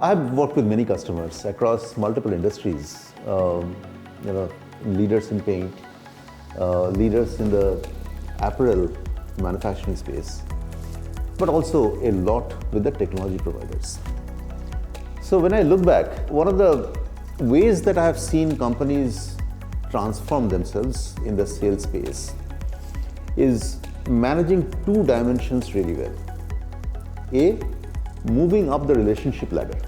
I've worked with many customers across multiple industries, leaders in paint, leaders in the apparel manufacturing space, but also a lot with the technology providers. So when I look back, one of the ways that I have seen companies transform themselves in the sales space is managing two dimensions really well. A, moving up the relationship ladder.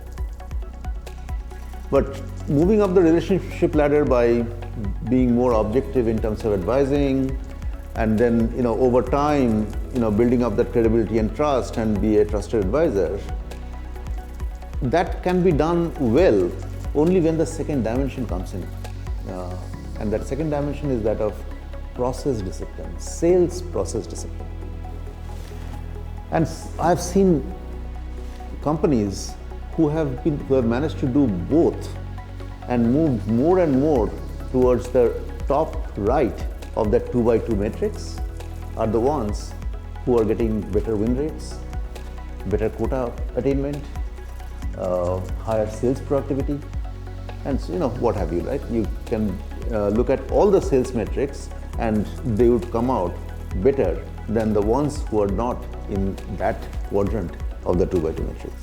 But moving up the relationship ladder by being more objective in terms of advising, and then over time building up that credibility and trust and be a trusted advisor. That can be done well only when the second dimension comes in. And that second dimension is that of process discipline, sales process discipline. And I've seen companies who have managed to do both and move more and more towards the top right of that 2x2 matrix are the ones who are getting better win rates, better quota attainment, higher sales productivity, and what have you, right? You can look at all the sales metrics and they would come out better than the ones who are not in that quadrant of the 2x2 matrix.